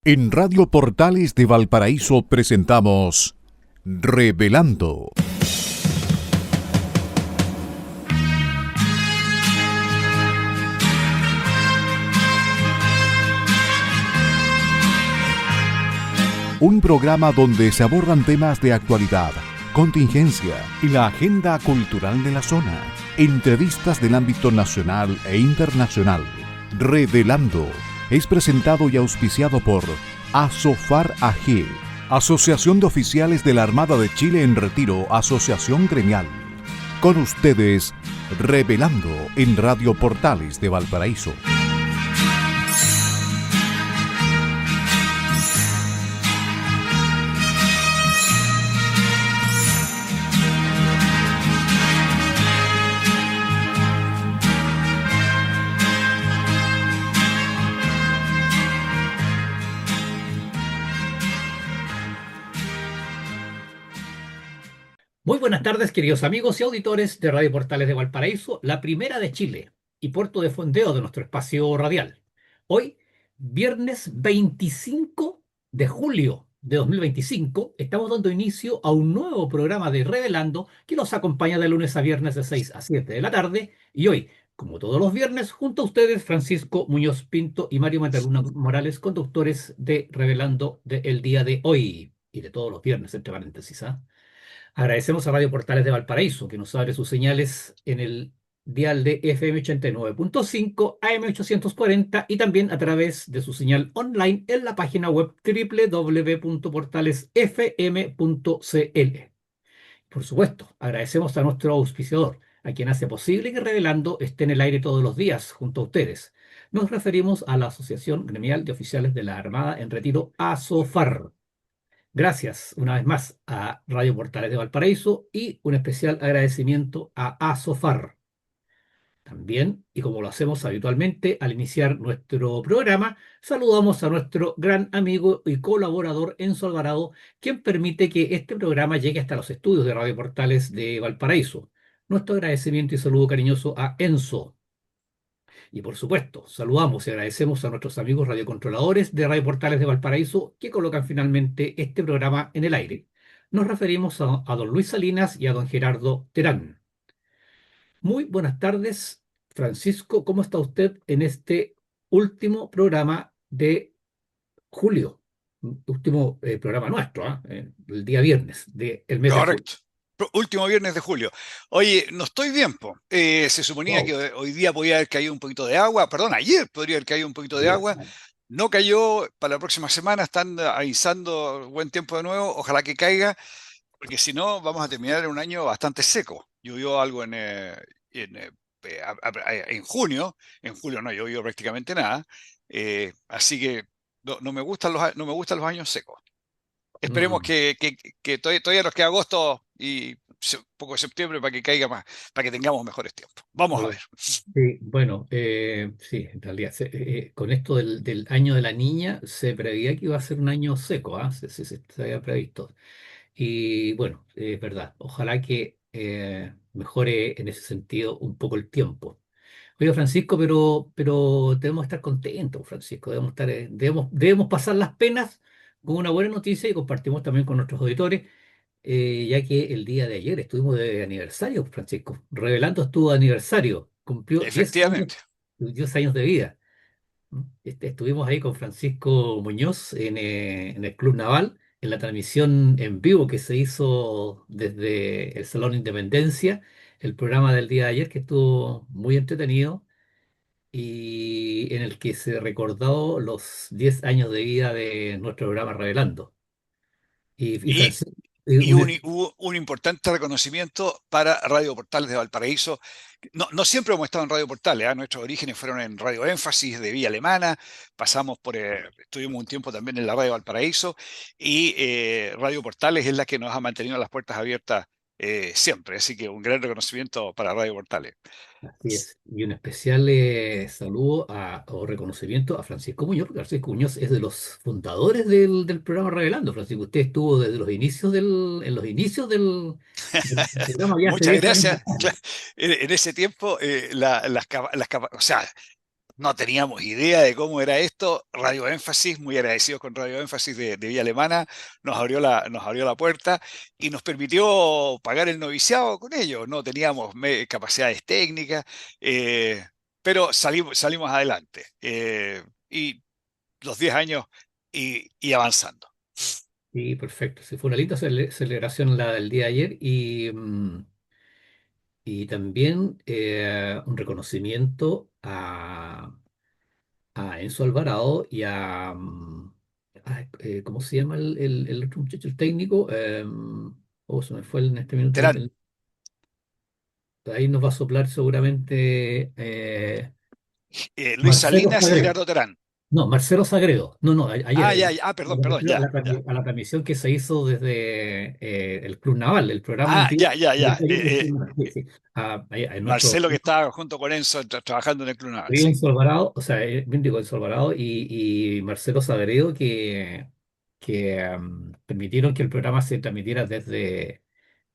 En Radio Portales de Valparaíso presentamos Revelando. Un programa donde se abordan temas de actualidad, contingencia y la agenda cultural de la zona. Entrevistas del ámbito nacional e internacional. Revelando es presentado y auspiciado por Asofar AG, Asociación de Oficiales de la Armada de Chile en Retiro, Asociación Gremial. Con ustedes, Revelando en Radio Portales de Valparaíso. Muy buenas tardes, queridos amigos y auditores de Radio Portales de Valparaíso, la primera de Chile y puerto de fondeo de nuestro espacio radial. Hoy, viernes 25 de julio de 2025, estamos dando inicio a un nuevo programa de Revelando que nos acompaña de lunes a viernes de 6 a 7 de la tarde. Y hoy, como todos los viernes, junto a ustedes, Francisco Muñoz Pinto y Mario Mataluna Morales, conductores de Revelando del día de hoy y de todos los viernes, entre paréntesis, ¿ah? Agradecemos a Radio Portales de Valparaíso, que nos abre sus señales en el dial de FM 89.5, AM 840 y también a través de su señal online en la página web www.portalesfm.cl. Por supuesto, agradecemos a nuestro auspiciador, a quien hace posible que Revelando esté en el aire todos los días junto a ustedes. Nos referimos a la Asociación Gremial de Oficiales de la Armada en Retiro, ASOFAR. Gracias una vez más a Radio Portales de Valparaíso y un especial agradecimiento a Asofar. También, y como lo hacemos habitualmente al iniciar nuestro programa, saludamos a nuestro gran amigo y colaborador Enzo Alvarado, quien permite que este programa llegue hasta los estudios de Radio Portales de Valparaíso. Nuestro agradecimiento y saludo cariñoso a Enzo. Y por supuesto, saludamos y agradecemos a nuestros amigos radiocontroladores de Radio Portales de Valparaíso que colocan finalmente este programa en el aire. Nos referimos a don Luis Salinas y a don Gerardo Terán. Muy buenas tardes, Francisco. ¿Cómo está usted en este último programa de julio? Último programa nuestro, el día viernes del mes de julio. Correcto. Último viernes de julio. Oye, no estoy bien, po. Se suponía que Wow. hoy día podía haber caído un poquito de agua, perdón, ayer podría haber caído un poquito de agua. No cayó, para la próxima semana están avisando buen tiempo de nuevo, ojalá que caiga, porque si no vamos a terminar en un año bastante seco. Llovió algo en junio, en julio no llovió prácticamente nada, así que no me gustan no me gustan los años secos. Esperemos Mm. que todavía nos queda agosto y un poco de septiembre para que caiga más, para que tengamos mejores tiempos. Vamos a ver. Sí, bueno, sí, en realidad, con esto del año de la niña, se preveía que iba a ser un año seco, ¿ah? Se había previsto. Y bueno, es verdad, ojalá que mejore en ese sentido un poco el tiempo. Oye, Francisco, pero debemos estar contentos, Francisco, debemos pasar las penas con una buena noticia y compartimos también con nuestros auditores, ya que el día de ayer estuvimos de aniversario, Francisco. Revelando estuvo de aniversario, cumplió 10 años, Efectivamente. 10 años de vida. Estuvimos ahí con Francisco Muñoz en el Club Naval, en la transmisión en vivo que se hizo desde el Salón Independencia, el programa del día de ayer que estuvo muy entretenido y en el que se recordó los 10 años de vida de nuestro programa Revelando. Y Y, Francisco, hubo un importante reconocimiento para Radio Portales de Valparaíso. No siempre hemos estado en Radio Portales, ¿eh? Nuestros orígenes fueron en Radio Énfasis de Vía Alemana, estuvimos un tiempo también en la Radio Valparaíso y Radio Portales es la que nos ha mantenido las puertas abiertas siempre. Así que un gran reconocimiento para Radio Portales. así es. Y un especial saludo o reconocimiento a Francisco Muñoz, porque Francisco Muñoz es de los fundadores del programa Revelando. Francisco, usted estuvo desde los inicios en los inicios del programa ya hace Muchas 10 años gracias. atrás. En ese tiempo, o sea, no teníamos idea de cómo era esto. Radio Énfasis, muy agradecidos con Radio Énfasis de Vía Alemana, nos abrió la puerta y nos permitió pagar el noviciado con ellos. No teníamos capacidades técnicas, eh, pero salimos adelante. Y los 10 años y avanzando. Sí, perfecto. Sí, fue una linda celebración la del día de ayer y también un reconocimiento a Enzo Alvarado y ¿cómo se llama el otro muchacho, el técnico? Oh, se me fue en este minuto. Terán, Ahí nos va a soplar seguramente Luis Marcelo Salinas y Sagredo. Gerardo Terán. No, Marcelo Sagredo. No, no, Ah, ayer. ya, ya, Me perdón, refiero a ya, ya. a la transmisión que se hizo desde el Club Naval, el programa Ah, antiguo ya, ya, del ya. Club Naval. Sí, sí. Ahí, en nuestro Marcelo que estaba junto con Enzo trabajando en el Club Naval, sí. Enzo Alvarado, o sea, bien digo Enzo Alvarado y Marcelo Sagredo que permitieron que el programa se transmitiera desde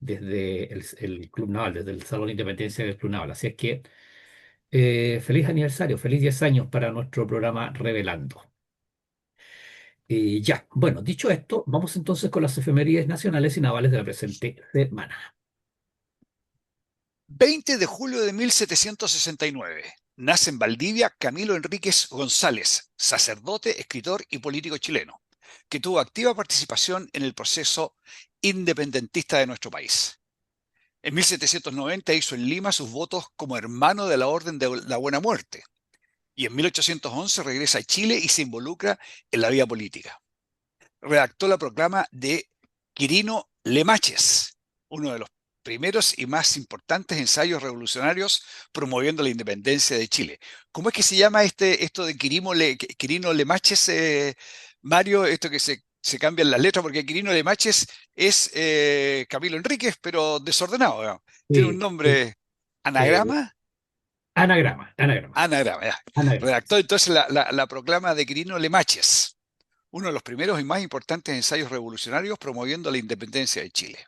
el Club Naval, desde el Salón de Independencia del Club Naval. Así es que feliz aniversario, feliz 10 años para nuestro programa Revelando. Y ya, bueno, dicho esto, vamos entonces con las efemérides nacionales y navales de la presente semana. 20 de julio de 1769. Nace en Valdivia Camilo Enríquez González, sacerdote, escritor y político chileno, que tuvo activa participación en el proceso independentista de nuestro país. En 1790 hizo en Lima sus votos como hermano de la Orden de la Buena Muerte, y en 1811 regresa a Chile y se involucra en la vida política. Redactó la proclama de Quirino Lemaches, uno de los primeros y más importantes ensayos revolucionarios promoviendo la independencia de Chile. ¿Cómo es que se llama esto de Quirino Lemaches, Mario? Esto que se cambian las letras, porque Quirino Lemaches es Camilo Enríquez, pero desordenado, ¿no? Tiene un Sí, sí, nombre, eh, anagrama. anagrama, anagrama, Anagrama, ya. anagrama. Redactó entonces la proclama de Quirino Lemaches, uno de los primeros y más importantes ensayos revolucionarios promoviendo la independencia de Chile.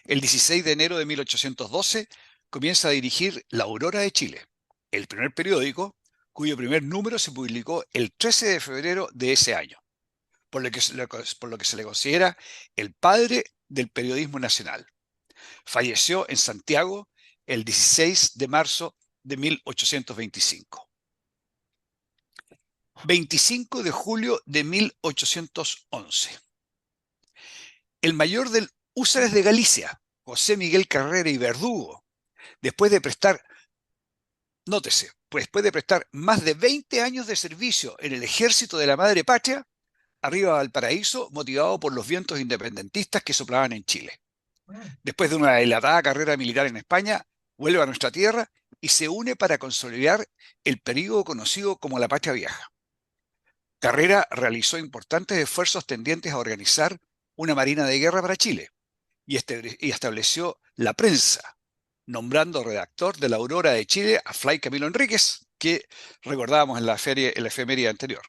El 16 de enero de 1812 comienza a dirigir La Aurora de Chile, el primer periódico cuyo primer número se publicó el 13 de febrero de ese año, por lo que se le considera el padre del periodismo nacional. Falleció en Santiago el 16 de marzo de 1825. 25 de julio de 1811. El mayor del Húsares de Galicia, José Miguel Carrera y Verdugo, después de prestar, nótese, pues después de prestar más de 20 años de servicio en el ejército de la madre patria, arriba a Valparaíso, motivado por los vientos independentistas que soplaban en Chile. Después de una dilatada carrera militar en España, vuelve a nuestra tierra y se une para consolidar el período conocido como la Patria Vieja. Carrera realizó importantes esfuerzos tendientes a organizar una marina de guerra para Chile y estableció la prensa, nombrando redactor de la Aurora de Chile a Fray Camilo Enríquez, que recordábamos en en la efeméride anterior.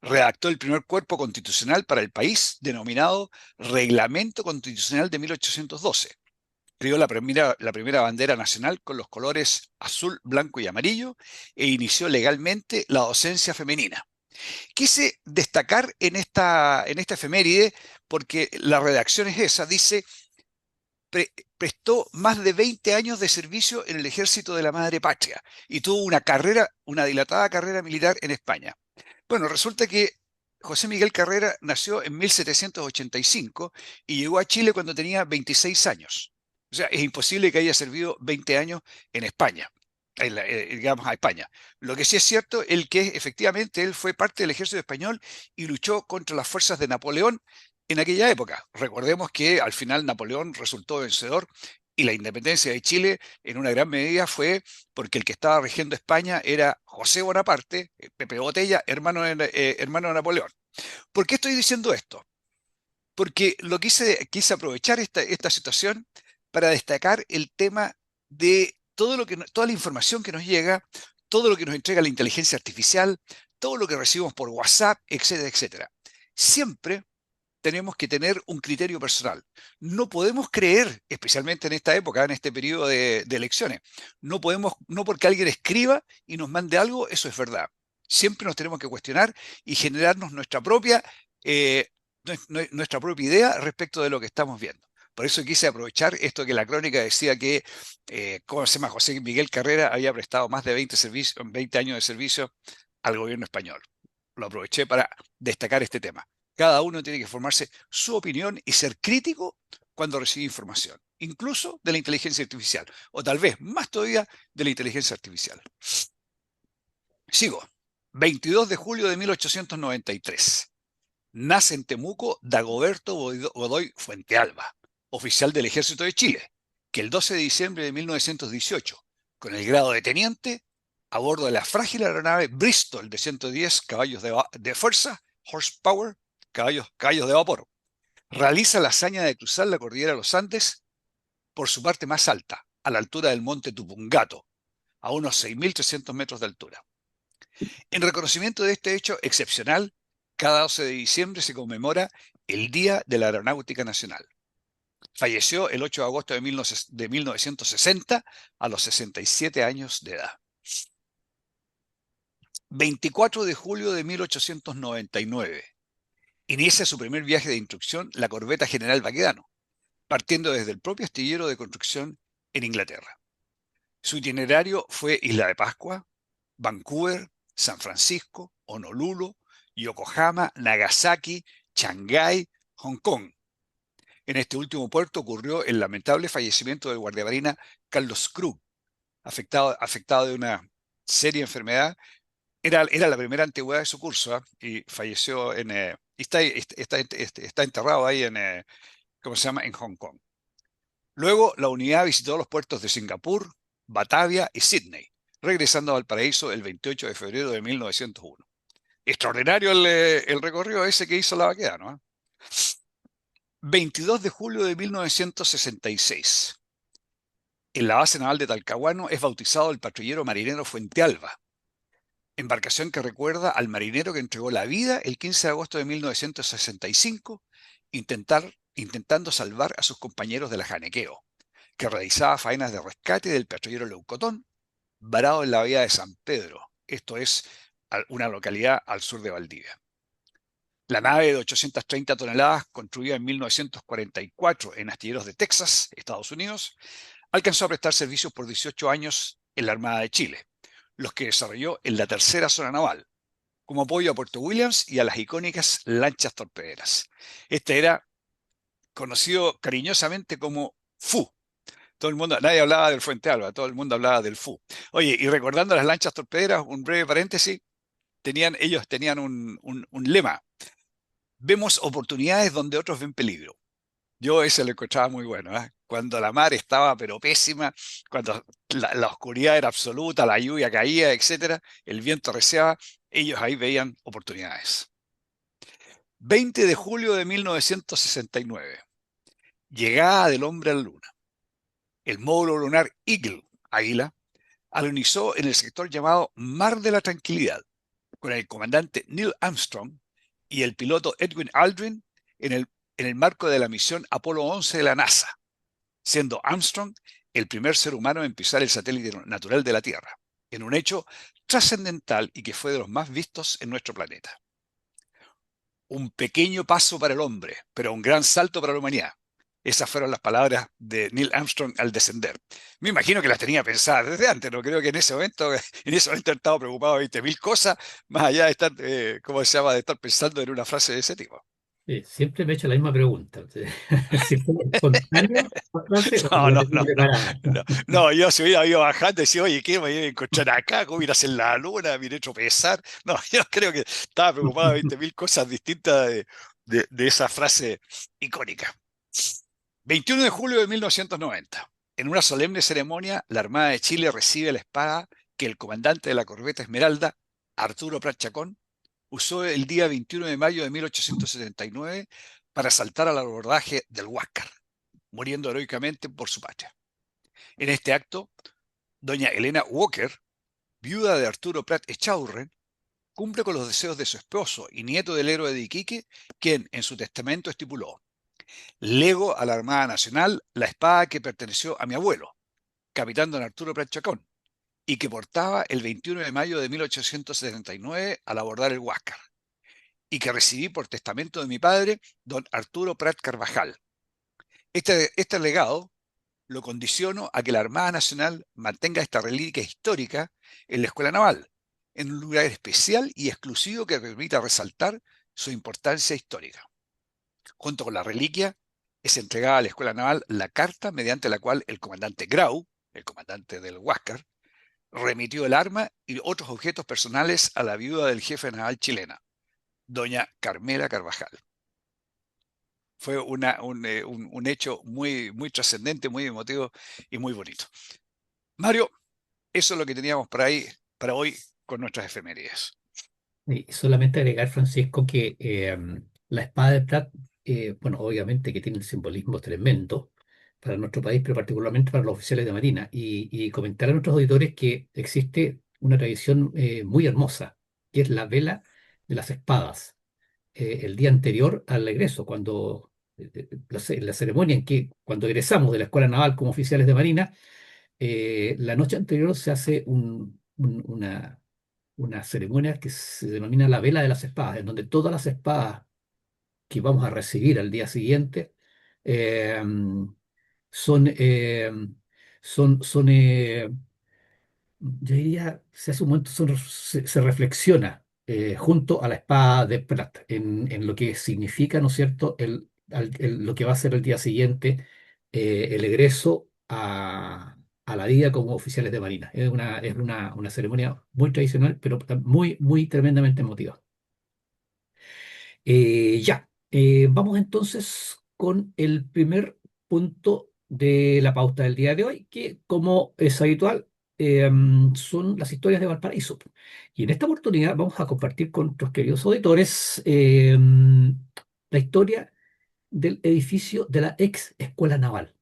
Redactó el primer cuerpo constitucional para el país, denominado Reglamento Constitucional de 1812. Creó la primera bandera nacional con los colores azul, blanco y amarillo e inició legalmente la docencia femenina. Quise destacar en esta efeméride, porque la redacción es esa, dice, prestó más de 20 años de servicio en el ejército de la madre patria y tuvo una dilatada carrera militar en España. Bueno, resulta que José Miguel Carrera nació en 1785 y llegó a Chile cuando tenía 26 años. O sea, es imposible que haya servido 20 años en España, digamos a España. Lo que sí es cierto es que efectivamente él fue parte del ejército español y luchó contra las fuerzas de Napoleón en aquella época. Recordemos que al final Napoleón resultó vencedor y la independencia de Chile en una gran medida fue porque el que estaba regiendo España era José Bonaparte, Pepe Botella, hermano de Napoleón. ¿Por qué estoy diciendo esto? Porque quise aprovechar esta situación para destacar el tema de toda la información que nos llega, todo lo que nos entrega la inteligencia artificial, todo lo que recibimos por WhatsApp, etcétera, etcétera. Siempre tenemos que tener un criterio personal. No podemos creer, especialmente en esta época, en este periodo de elecciones, no porque alguien escriba y nos mande algo, eso es verdad. Siempre nos tenemos que cuestionar y generarnos eh, nuestra propia idea respecto de lo que estamos viendo. Por eso quise aprovechar esto que la crónica decía que, ¿cómo se llama? José Miguel Carrera había prestado más de 20 años de servicio al gobierno español. Lo aproveché para destacar este tema. Cada uno tiene que formarse su opinión y ser crítico cuando recibe información, incluso de la inteligencia artificial, o tal vez más todavía de la inteligencia artificial. Sigo. 22 de julio de 1893. Nace en Temuco Dagoberto Godoy Fuentealba, oficial del Ejército de Chile, que el 12 de diciembre de 1918, con el grado de teniente, a bordo de la frágil aeronave Bristol de 110 caballos de fuerza, horsepower, caballos de vapor, realiza la hazaña de cruzar la cordillera de los Andes por su parte más alta, a la altura del monte Tupungato, a unos 6.300 metros de altura. En reconocimiento de este hecho excepcional, cada 12 de diciembre se conmemora el Día de la Aeronáutica Nacional. Falleció el 8 de agosto de 1960 a los 67 años de edad. 24 de julio de 1899. Inicia su primer viaje de instrucción la corbeta General Baquedano, partiendo desde el propio astillero de construcción en Inglaterra. Su itinerario fue Isla de Pascua, Vancouver, San Francisco, Honolulu, Yokohama, Nagasaki, Shanghái, Hong Kong. En este último puerto ocurrió el lamentable fallecimiento del guardiamarina Carlos Krug, afectado de una seria enfermedad. Era la primera antigüedad de su curso, y falleció está enterrado ahí ¿cómo se llama? En Hong Kong. Luego la unidad visitó los puertos de Singapur, Batavia y Sydney, regresando a Valparaíso el 28 de febrero de 1901. Extraordinario el recorrido ese que hizo la Baquedano, ¿no? 22 de julio de 1966. En la base naval de Talcahuano es bautizado el patrullero marinero Fuentealba, embarcación que recuerda al marinero que entregó la vida el 15 de agosto de 1965, intentando salvar a sus compañeros de la Janequeo, que realizaba faenas de rescate del patrullero Leucotón, varado en la bahía de San Pedro, esto es una localidad al sur de Valdivia. La nave de 830 toneladas, construida en 1944 en astilleros de Texas, Estados Unidos, alcanzó a prestar servicios por 18 años en la Armada de Chile, los que desarrolló en la tercera zona naval, como apoyo a Puerto Williams y a las icónicas lanchas torpederas. Este era conocido cariñosamente como FU. Nadie hablaba del Fuentealba, todo el mundo hablaba del FU. Oye, y recordando las lanchas torpederas, un breve paréntesis, ellos tenían un lema: vemos oportunidades donde otros ven peligro. Yo ese lo encontraba muy bueno, ¿eh? Cuando la mar estaba pero pésima, cuando la oscuridad era absoluta, la lluvia caía, etcétera, el viento reciaba, ellos ahí veían oportunidades. 20 de julio de 1969. Llegada del hombre a la luna. El módulo lunar Eagle, Águila, alunizó en el sector llamado Mar de la Tranquilidad, con el comandante Neil Armstrong y el piloto Edwin Aldrin en el marco de la misión Apolo 11 de la NASA, siendo Armstrong el primer ser humano en pisar el satélite natural de la Tierra, en un hecho trascendental y que fue de los más vistos en nuestro planeta. Un pequeño paso para el hombre, pero un gran salto para la humanidad. Esas fueron las palabras de Neil Armstrong al descender. Me imagino que las tenía pensadas desde antes, no creo que en ese momento estaba preocupado de 20.000 cosas, más allá de estar, ¿cómo se llama?, de estar pensando en una frase de ese tipo. Siempre me he hecho la misma pregunta. Si fue espontáneo la frase o No, la no, tenía no, preparada. no, yo si hubiera ido bajando y decía, oye, ¿qué me iba a encontrar acá? ¿Cómo ir a hacer la luna? ¿Me iré a tropezar? No, yo creo que estaba preocupado de 20.000 cosas distintas de esa frase icónica. 21 de julio de 1990. En una solemne ceremonia, la Armada de Chile recibe la espada que el comandante de la corbeta Esmeralda, Arturo Prat Chacón, usó el día 21 de mayo de 1879 para saltar al abordaje del Huáscar, muriendo heroicamente por su patria. En este acto, doña Elena Walker, viuda de Arturo Prat Echaurren, cumple con los deseos de su esposo y nieto del héroe de Iquique, quien en su testamento estipuló: lego a la Armada Nacional la espada que perteneció a mi abuelo, capitán don Arturo Prat Chacón, y que portaba el 21 de mayo de 1879 al abordar el Huáscar, y que recibí por testamento de mi padre, don Arturo Prat Carvajal. Este legado lo condiciono a que la Armada Nacional mantenga esta reliquia histórica en la Escuela Naval, en un lugar especial y exclusivo que permita resaltar su importancia histórica. Junto con la reliquia, es entregada a la Escuela Naval la carta mediante la cual el comandante Grau, el comandante del Huáscar, remitió el arma y otros objetos personales a la viuda del jefe naval chilena, doña Carmela Carvajal. Fue un hecho muy, muy trascendente, muy emotivo y muy bonito. Mario, eso es lo que teníamos para hoy con nuestras efemérides. Y solamente agregar, Francisco, que la espada de Prat, bueno, obviamente que tiene un simbolismo tremendo para nuestro país, pero particularmente para los oficiales de Marina. Y comentar a nuestros auditores que existe una tradición muy hermosa, que es la vela de las espadas. El día anterior al egreso, cuando la ceremonia en que cuando egresamos de la Escuela Naval como oficiales de Marina, la noche anterior se hace una ceremonia que se denomina la vela de las espadas, en donde todas las espadas que vamos a recibir al día siguiente eh, son, eh, son yo diría, se hace un momento, se reflexiona junto a la espada de Prat en lo que significa, ¿no es cierto?, lo que va a ser el día siguiente, el egreso a la vida como oficiales de Marina. Es una ceremonia muy tradicional, pero muy, muy tremendamente emotiva. Vamos entonces con el primer punto de la pauta del día de hoy, que como es habitual, son las historias de Valparaíso. Y en esta oportunidad vamos a compartir con nuestros queridos auditores la historia del edificio de la ex Escuela Naval,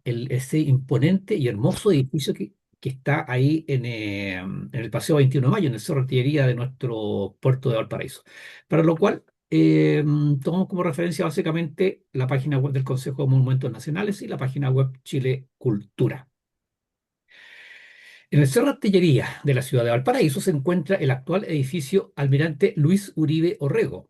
ese imponente y hermoso edificio que está ahí en el Paseo 21 de Mayo, en el Cerro Artillería de nuestro puerto de Valparaíso. Para lo cual, tomamos como referencia básicamente la página web del Consejo de Monumentos Nacionales y la página web Chile Cultura. En el Cerro Artillería de la ciudad de Valparaíso se encuentra el actual edificio Almirante Luis Uribe Orrego,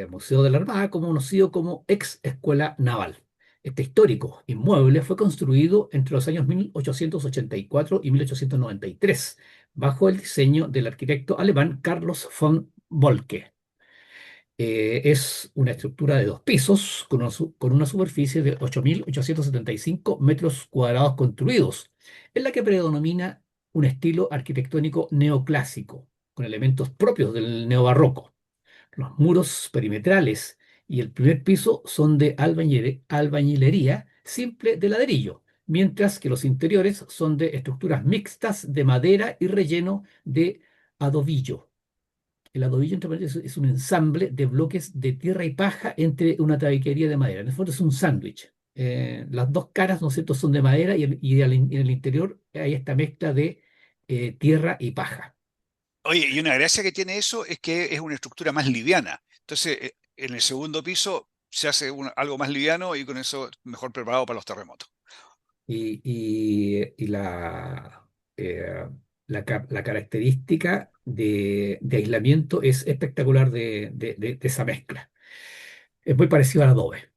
Museo de la Armada, como conocido como ex Escuela Naval. Este histórico inmueble fue construido entre los años 1884 y 1893, bajo el diseño del arquitecto alemán Carlos von Moltke. Es una estructura de 2 pisos con una superficie de 8.875 metros cuadrados construidos, en la que predomina un estilo arquitectónico neoclásico, con elementos propios del neobarroco. Los muros perimetrales y el primer piso son de albañilería simple de ladrillo, mientras que los interiores son de estructuras mixtas de madera y relleno de adobillo. El adobillo, entre paréntesis, es un ensamble de bloques de tierra y paja entre una tabiquería de madera. En el fondo es un sándwich. Las dos caras, ¿no es cierto?, son de madera en el interior hay esta mezcla de tierra y paja. Oye, y una gracia que tiene eso es que es una estructura más liviana. Entonces, en el segundo piso se hace algo más liviano y con eso mejor preparado para los terremotos. Y eh, la característica de aislamiento es espectacular de esa mezcla. Es muy parecido al adobe.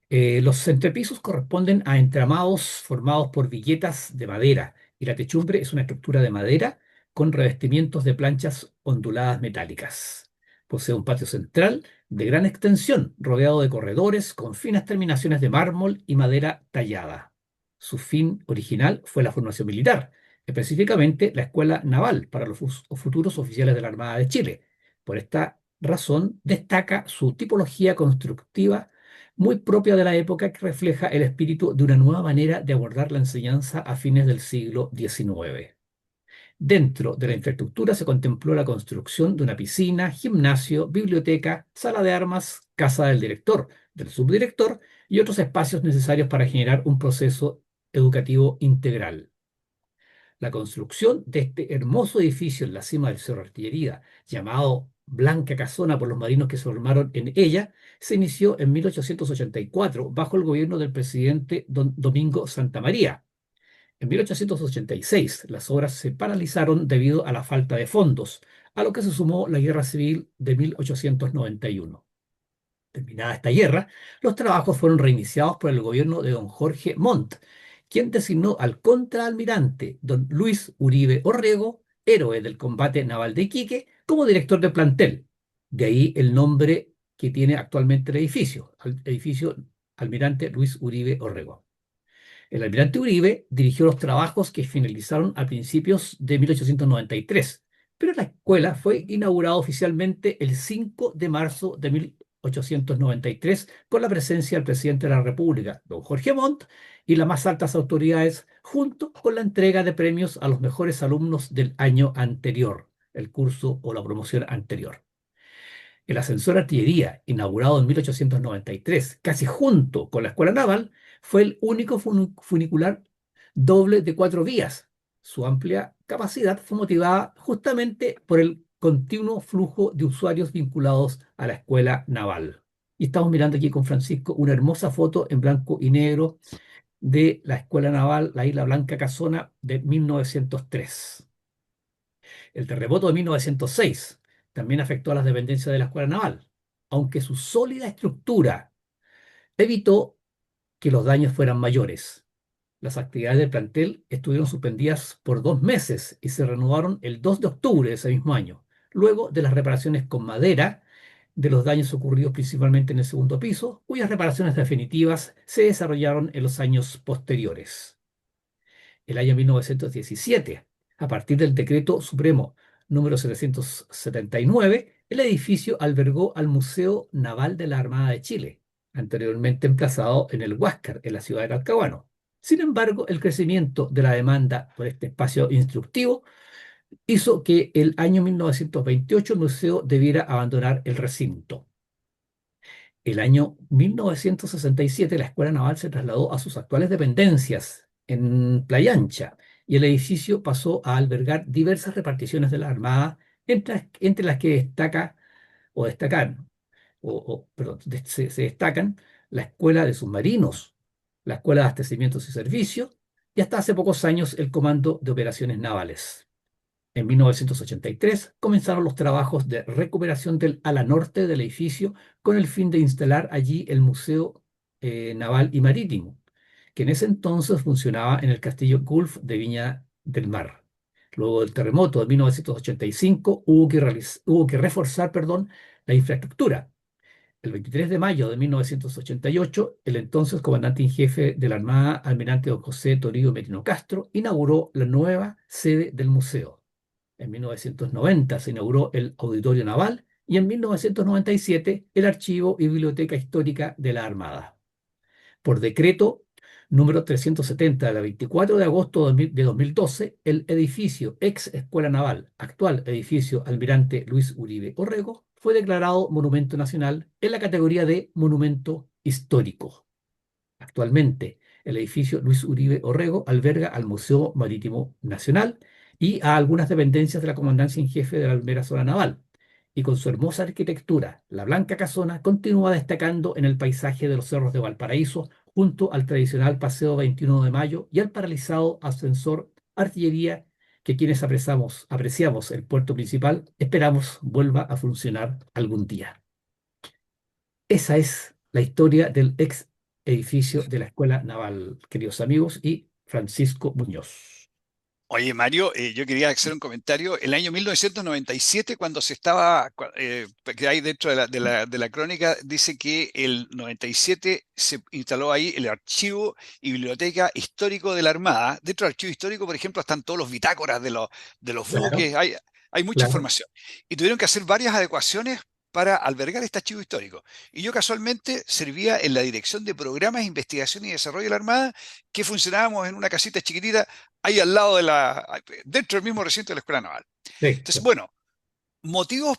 Los entrepisos corresponden a entramados formados por viguetas de madera y la techumbre es una estructura de madera con revestimientos de planchas onduladas metálicas. Posee un patio central de gran extensión, rodeado de corredores con finas terminaciones de mármol y madera tallada. Su fin original fue la formación militar, específicamente la Escuela Naval para los futuros oficiales de la Armada de Chile. Por esta razón, destaca su tipología constructiva muy propia de la época que refleja el espíritu de una nueva manera de abordar la enseñanza a fines del siglo XIX. Dentro de la infraestructura se contempló la construcción de una piscina, gimnasio, biblioteca, sala de armas, casa del director, del subdirector y otros espacios necesarios para generar un proceso educativo integral. La construcción de este hermoso edificio en la cima del Cerro Artillería, llamado Blanca Casona por los marinos que se formaron en ella, se inició en 1884 bajo el gobierno del presidente Don Domingo Santa María. En 1886 las obras se paralizaron debido a la falta de fondos, a lo que se sumó la Guerra Civil de 1891. Terminada esta guerra, los trabajos fueron reiniciados por el gobierno de don Jorge Montt, quien designó al contraalmirante don Luis Uribe Orrego, héroe del combate naval de Iquique, como director del plantel. De ahí el nombre que tiene actualmente el edificio Almirante Luis Uribe Orrego. El almirante Uribe dirigió los trabajos que finalizaron a principios de 1893, pero la escuela fue inaugurada oficialmente el 5 de marzo de 1893 con la presencia del presidente de la República, don Jorge Montt, y las más altas autoridades, junto con la entrega de premios a los mejores alumnos del año anterior, el curso o la promoción anterior. El ascensor Artillería, inaugurado en 1893, casi junto con la Escuela Naval, fue el único funicular doble de 4 vías. Su amplia capacidad fue motivada justamente por el continuo flujo de usuarios vinculados a la Escuela Naval. Y estamos mirando aquí con Francisco una hermosa foto en blanco y negro de la Escuela Naval, la Isla Blanca Casona de 1903. El terremoto de 1906 también afectó a las dependencias de la Escuela Naval, aunque su sólida estructura evitó que los daños fueran mayores. Las actividades del plantel estuvieron suspendidas por 2 meses y se renovaron el 2 de octubre de ese mismo año, luego de las reparaciones con madera de los daños ocurridos principalmente en el segundo piso, cuyas reparaciones definitivas se desarrollaron en los años posteriores. El año 1917, a partir del Decreto Supremo número 779, el edificio albergó al Museo Naval de la Armada de Chile, anteriormente emplazado en el Huáscar, en la ciudad de Talcahuano. Sin embargo, el crecimiento de la demanda por este espacio instructivo hizo que el año 1928 el museo debiera abandonar el recinto. El año 1967 la Escuela Naval se trasladó a sus actuales dependencias en Playa Ancha y el edificio pasó a albergar diversas reparticiones de la Armada, entre las que se destacan la Escuela de Submarinos, la Escuela de Abastecimientos y Servicios y hasta hace pocos años el Comando de Operaciones Navales. En 1983 comenzaron los trabajos de recuperación del ala norte del edificio con el fin de instalar allí el Museo Naval y Marítimo, que en ese entonces funcionaba en el Castillo Gulf de Viña del Mar. Luego del terremoto de 1985 hubo que reforzar, la infraestructura. El 23 de mayo de 1988, el entonces comandante en jefe de la Armada, almirante don José Toribio Merino Castro, inauguró la nueva sede del museo. En 1990 se inauguró el Auditorio Naval y en 1997 el Archivo y Biblioteca Histórica de la Armada. Por decreto número 370 de la 24 de agosto de 2012, el edificio ex Escuela Naval, actual edificio Almirante Luis Uribe Orrego, fue declarado Monumento Nacional en la categoría de Monumento Histórico. Actualmente, el edificio Luis Uribe Orrego alberga al Museo Marítimo Nacional y a algunas dependencias de la Comandancia en Jefe de la Primera Zona Naval. Y con su hermosa arquitectura, la Blanca Casona continúa destacando en el paisaje de los cerros de Valparaíso, junto al tradicional Paseo 21 de Mayo y al paralizado ascensor Artillería, que quienes apreciamos el puerto principal, esperamos vuelva a funcionar algún día. Esa es la historia del ex edificio de la Escuela Naval, queridos amigos, y Francisco Muñoz. Oye, Mario, yo quería hacer un comentario. El año 1997, cuando que hay dentro de la crónica, dice que el 97 se instaló ahí el Archivo y Biblioteca Histórico de la Armada. Dentro del Archivo Histórico, por ejemplo, están todos los bitácoras de los Claro, buques, hay mucha claro. información. Y tuvieron que hacer varias adecuaciones para albergar este archivo histórico. Y yo casualmente servía en la Dirección de Programas, Investigación y Desarrollo de la Armada, que funcionábamos en una casita chiquitita ahí al lado dentro del mismo recinto de la Escuela Naval. Sí, Entonces, bueno, motivos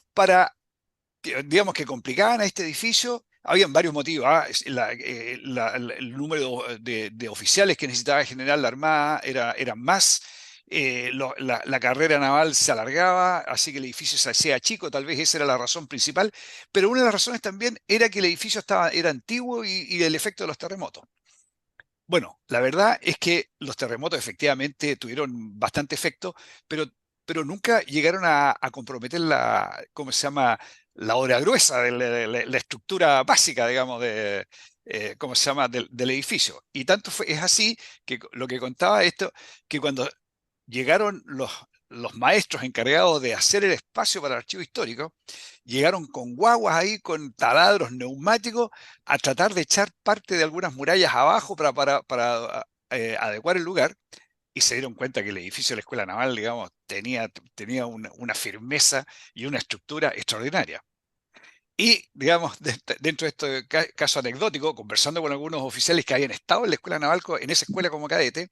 digamos, que complicaban a este edificio, habían varios motivos. El número de oficiales que necesitaba generar la Armada era más, la carrera naval se alargaba, así que el edificio se hacía chico, tal vez esa era la razón principal, pero una de las razones también era que el edificio era antiguo y el efecto de los terremotos. Bueno, la verdad es que los terremotos efectivamente tuvieron bastante efecto, pero, pero nunca llegaron a comprometer ¿cómo se llama? La obra gruesa la estructura básica, digamos, ¿cómo se llama? Del edificio. Y tanto es así que lo que contaba esto, que cuando llegaron los maestros encargados de hacer el espacio para el archivo histórico, llegaron con guaguas ahí, con taladros neumáticos, a tratar de echar parte de algunas murallas abajo para adecuar el lugar, y se dieron cuenta que el edificio de la Escuela Naval, digamos, tenía una firmeza y una estructura extraordinaria. Y, digamos, dentro de este caso anecdótico, conversando con algunos oficiales que habían estado en la Escuela Naval, en esa escuela como cadete,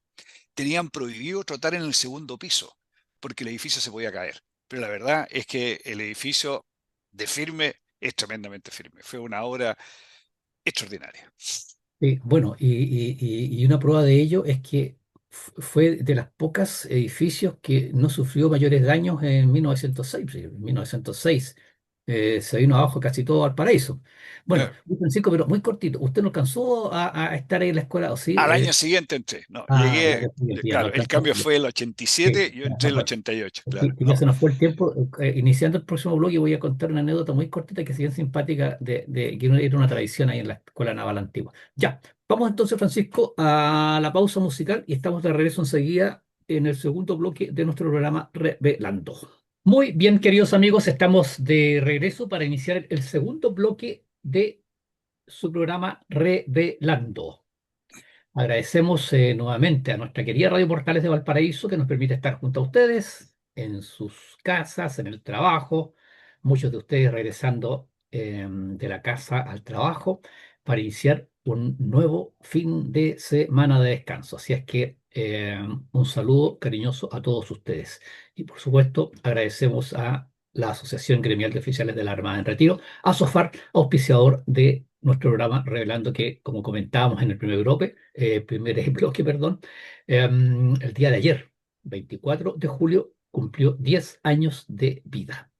tenían prohibido trotar en el segundo piso, porque el edificio se podía caer. Pero la verdad es que el edificio de firme es tremendamente firme. Fue una obra extraordinaria. Bueno, y una prueba de ello es que fue de las pocas edificios que no sufrió mayores daños en 1906. Sí, en 1906 se vino abajo casi todo Valparaíso. Bueno, Eh, muy Francisco, pero muy cortito. ¿Usted no alcanzó a estar ahí en la escuela? ¿O sí? Al año siguiente entré. No, La llegué, que siguiente, ya no claro, el alcanzó. cambio fue el 87, Sí, yo ya entré se el fue. 88, claro. Y ya No, se nos fue el tiempo. Iniciando el próximo bloque voy a contar una anécdota muy cortita que es bien simpática de que era una tradición ahí en la Escuela Naval Antigua. Ya, vamos entonces, Francisco, a la pausa musical y estamos de regreso enseguida en el segundo bloque de nuestro programa Revelando. Muy bien, queridos amigos, estamos de regreso para iniciar el segundo bloque de su programa Revelando. Agradecemos nuevamente a nuestra querida Radio Portales de Valparaíso que nos permite estar junto a ustedes en sus casas, en el trabajo, muchos de ustedes regresando de la casa al trabajo para iniciar un nuevo fin de semana de descanso. Así es que un saludo cariñoso a todos ustedes. Y por supuesto agradecemos a la Asociación Gremial de Oficiales de la Armada en Retiro, a SOFAR, auspiciador de nuestro programa, revelando que, como comentábamos en el primer bloque, perdón, el día de ayer, 24 de julio, cumplió 10 años de vida.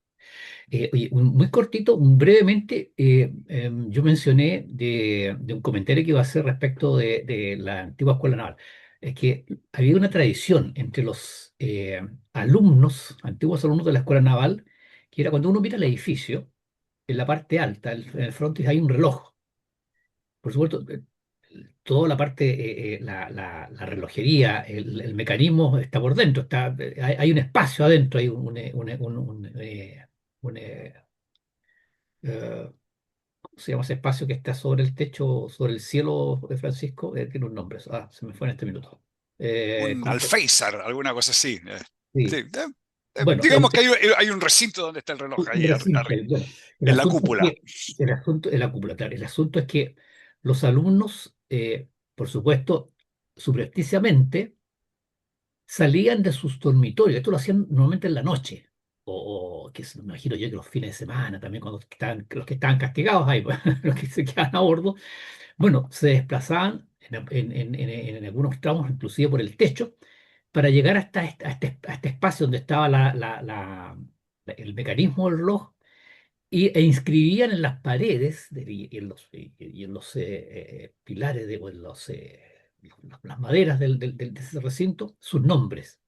Oye, muy cortito, brevemente, yo mencioné de un comentario que iba a hacer respecto de la antigua escuela naval. Es que había una tradición entre los alumnos, antiguos alumnos de la escuela naval, que era cuando uno mira el edificio, en la parte alta, en el frontis, hay un reloj. Por supuesto, toda la parte, la relojería, el mecanismo está por dentro, hay un espacio adentro, hay ¿cómo se llama ese espacio que está sobre el techo, sobre el cielo de Francisco? Tiene un nombre, se me fue en este minuto. un ¿Cómo se alféizar, alguna cosa así. Sí, sí. Bueno, digamos que hay un recinto donde está el reloj ahí un recinto arriba, ahí. Bueno, el en la asunto es cúpula. que, el asunto, en la cúpula, claro, el asunto es que los alumnos, por supuesto, subrepticiamente, salían de sus dormitorios. Esto lo hacían normalmente en la noche. Me imagino yo que los fines de semana también, cuando estaban, los que estaban castigados ahí, pues, los que se quedaban a bordo, bueno, se desplazaban en algunos tramos, inclusive por el techo, para llegar hasta este espacio donde estaba el mecanismo del reloj e inscribían en las paredes y en los pilares o en las maderas de ese recinto sus nombres.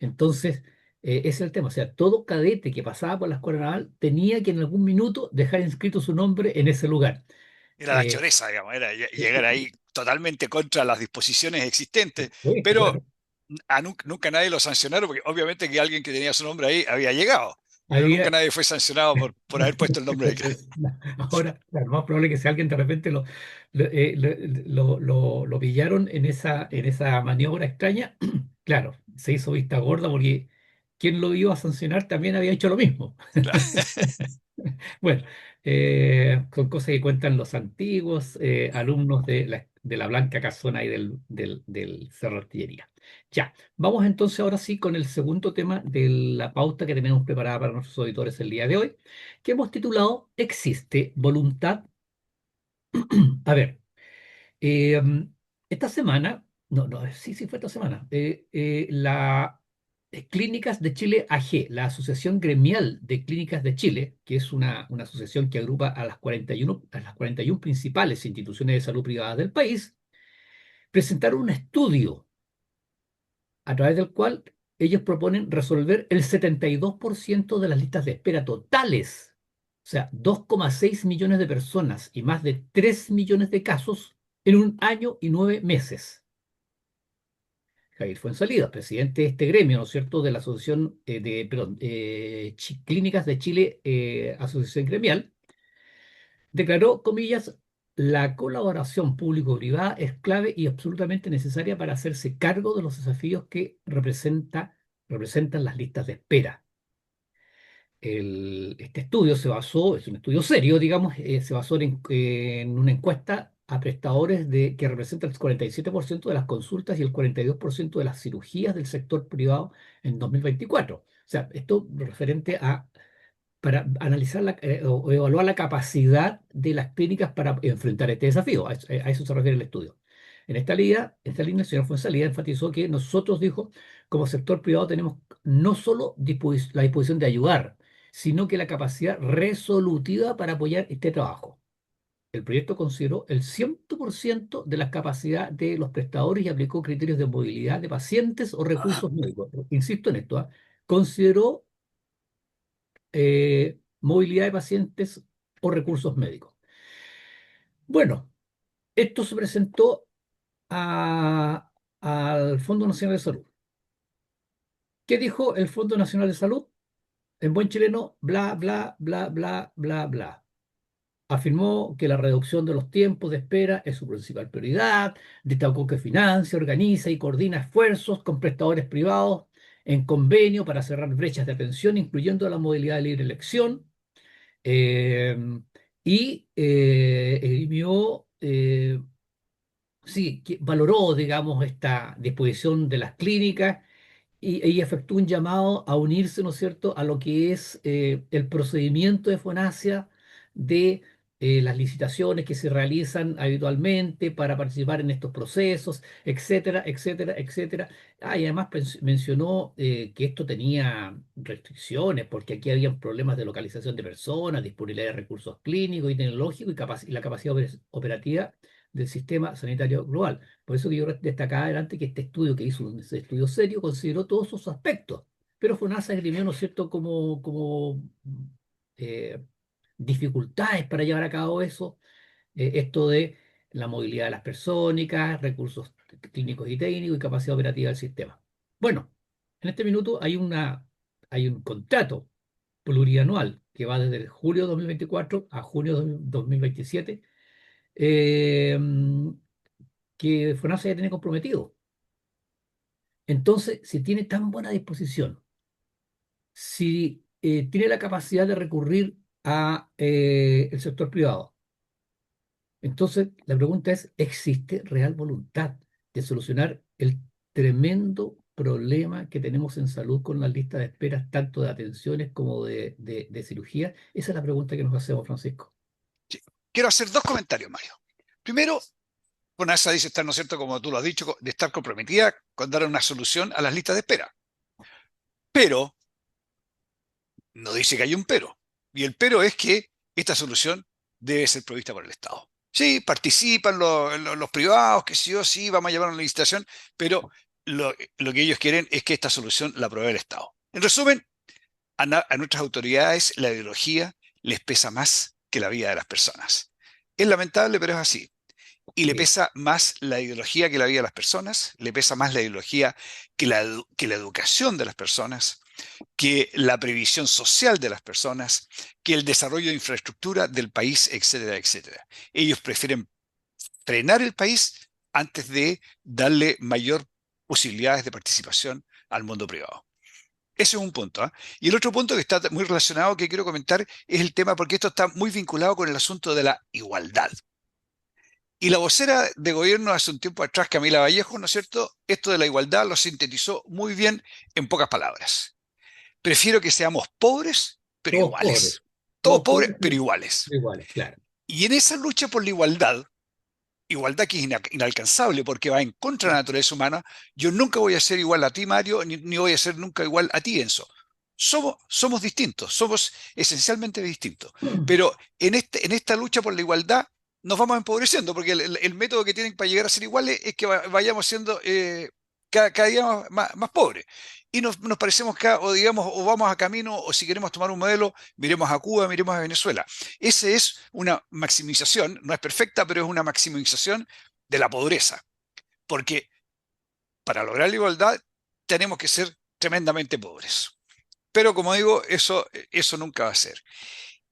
Entonces, ese es el tema. O sea, todo cadete que pasaba por la escuela naval tenía que en algún minuto dejar inscrito su nombre en ese lugar. Era la Eh, choreza, digamos, era llegar ahí totalmente contra las disposiciones existentes, Esto, pero claro. nunca nadie lo sancionaron, porque obviamente que alguien que tenía su nombre ahí había llegado, pero nunca Había, nadie fue sancionado por haber puesto el nombre de acá. ahora, claro, más probable que si alguien de repente lo pillaron en esa maniobra extraña, claro, se hizo vista gorda porque quien lo iba a sancionar también había hecho lo mismo. Bueno, con cosas que cuentan los antiguos alumnos de la Blanca Casona y del Cerro Artillería. Ya, vamos entonces ahora sí con el segundo tema de la pauta que tenemos preparada para nuestros auditores el día de hoy, que hemos titulado ¿Existe voluntad? A ver, eh, esta semana, no, no, sí, sí fue esta semana, la Clínicas de Chile AG, la Asociación Gremial de Clínicas de Chile, que es una asociación que agrupa a las 41 principales instituciones de salud privadas del país, presentaron un estudio a través del cual ellos proponen resolver el 72% de las listas de espera totales, o sea, 2,6 millones de personas y más de 3 millones de casos en un año y 9 meses. Javier Fuenzalida, presidente de este gremio, ¿no es cierto?, de la Asociación Clínicas de Chile, Asociación Gremial, declaró, comillas, la colaboración público-privada es clave y absolutamente necesaria para hacerse cargo de los desafíos que representan las listas de espera. Este estudio se basó, es un estudio serio, digamos, se basó en una encuesta a prestadores que representan el 47% de las consultas y el 42% de las cirugías del sector privado en 2024. O sea, esto referente a para analizar o evaluar la capacidad de las clínicas para enfrentar este desafío. A eso se refiere el estudio. En esta línea, el señor Fuenzalida enfatizó que nosotros, dijo, como sector privado tenemos no solo la disposición de ayudar, sino que la capacidad resolutiva para apoyar este trabajo. El proyecto consideró el 100% de la capacidad de los prestadores y aplicó criterios de movilidad de pacientes o recursos médicos. Insisto en esto, ¿ah? Consideró movilidad de pacientes o recursos médicos. Bueno, esto se presentó al Fondo Nacional de Salud. ¿Qué dijo el Fondo Nacional de Salud? En buen chileno, bla, bla, bla, bla, bla, bla. Afirmó que la reducción de los tiempos de espera es su principal prioridad, destacó que financia, organiza y coordina esfuerzos con prestadores privados en convenio para cerrar brechas de atención, incluyendo la modalidad de libre elección. Eh, Esgrimió, sí, que valoró, digamos, esta disposición de las clínicas y efectuó un llamado a unirse, ¿no es cierto?, a lo que es el procedimiento de FONASA de las licitaciones que se realizan habitualmente para participar en estos procesos, etcétera, etcétera, etcétera. Y además mencionó que esto tenía restricciones, porque aquí había problemas de localización de personas, disponibilidad de recursos clínicos y tecnológicos y la capacidad operativa del sistema sanitario global. Por eso que yo destacaba adelante que este estudio que hizo, un estudio serio, consideró todos esos aspectos. Pero FONASA esgrimió, ¿no es cierto?, como eh, dificultades para llevar a cabo eso, esto de la movilidad de las personas, recursos clínicos y técnicos y capacidad operativa del sistema. Bueno, en este minuto hay un contrato plurianual que va desde julio de 2024 a junio de 2027, eh, que FONASA ya tiene comprometido. Entonces, si tiene tan buena disposición, si tiene la capacidad de recurrir a el sector privado, entonces la pregunta es, ¿existe real voluntad de solucionar el tremendo problema que tenemos en salud con las listas de espera, tanto de atenciones como de cirugía? Esa es la pregunta que nos hacemos, Francisco. Sí. Quiero hacer dos comentarios, Mario. Primero, FONASA dice estar, ¿no es cierto?, como tú lo has dicho, de estar comprometida con dar una solución a las listas de espera. Pero no dice que hay un pero. Y el pero es que esta solución debe ser provista por el Estado. Sí, participan los privados, que sí o sí, vamos a llevar una licitación, pero lo que ellos quieren es que esta solución la provee el Estado. En resumen, a nuestras autoridades la ideología les pesa más que la vida de las personas. Es lamentable, pero es así. Y le Sí. pesa más la ideología que la vida de las personas, le pesa más la ideología que la educación de las personas, que la previsión social de las personas, que el desarrollo de infraestructura del país, etcétera, etcétera. Ellos prefieren frenar el país antes de darle mayor posibilidades de participación al mundo privado. Ese es un punto, ¿eh? Y el otro punto que está muy relacionado, que quiero comentar, es el tema, porque esto está muy vinculado con el asunto de la igualdad. Y la vocera de gobierno hace un tiempo atrás, Camila Vallejo, ¿no es cierto?, esto de la igualdad lo sintetizó muy bien en pocas palabras. Prefiero que seamos pobres, pero Todos pobres, iguales. Todos todos pobres, pobres, pero iguales. pero iguales, claro. Y en esa lucha por la igualdad, igualdad que es inalcanzable porque va en contra de la naturaleza humana. Yo nunca voy a ser igual a ti, Mario, ni voy a ser nunca igual a ti, Enzo. Somos distintos, somos esencialmente distintos. Pero en esta lucha por la igualdad nos vamos empobreciendo, porque el método que tienen para llegar a ser iguales es que vayamos siendo cada día más pobres. Y nos parecemos, o digamos, o vamos a camino, o si queremos tomar un modelo, miremos a Cuba, miremos a Venezuela. Esa es una maximización, no es perfecta, pero es una maximización de la pobreza. Porque para lograr la igualdad tenemos que ser tremendamente pobres. Pero como digo, eso nunca va a ser.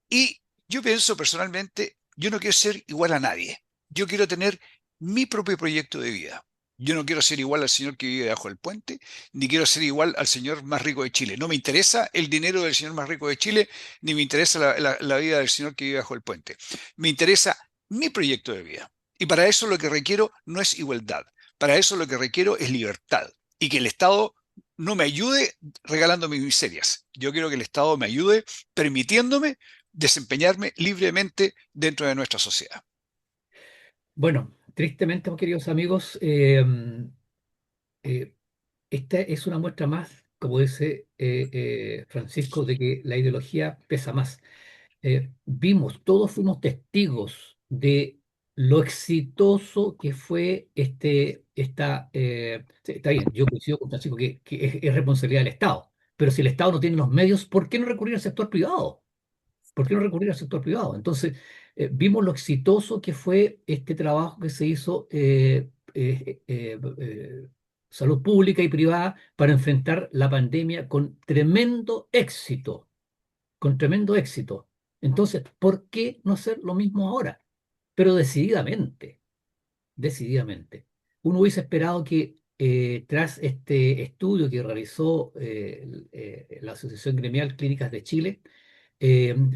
Y yo pienso personalmente, yo no quiero ser igual a nadie. Yo quiero tener mi propio proyecto de vida. Yo no quiero ser igual al señor que vive debajo del puente, ni quiero ser igual al señor más rico de Chile. No me interesa el dinero del señor más rico de Chile, ni me interesa la vida del señor que vive bajo el puente. Me interesa mi proyecto de vida. Y para eso lo que requiero no es igualdad. Para eso lo que requiero es libertad. Y que el Estado no me ayude regalando mis miserias. Yo quiero que el Estado me ayude permitiéndome desempeñarme libremente dentro de nuestra sociedad. Bueno, tristemente, queridos amigos, eh, esta es una muestra más, como dice Francisco, de que la ideología pesa más. Todos fuimos testigos de lo exitoso que fue sí, está bien, yo coincido con Francisco que es responsabilidad del Estado, pero si el Estado no tiene los medios, ¿por qué no recurrir al sector privado? ¿Por qué no recurrir al sector privado? Entonces, vimos lo exitoso que fue este trabajo que se hizo salud pública y privada para enfrentar la pandemia con tremendo éxito. Entonces, ¿por qué no hacer lo mismo ahora? Pero decididamente, decididamente. Uno hubiese esperado que tras este estudio que realizó la Asociación Gremial Clínicas de Chile,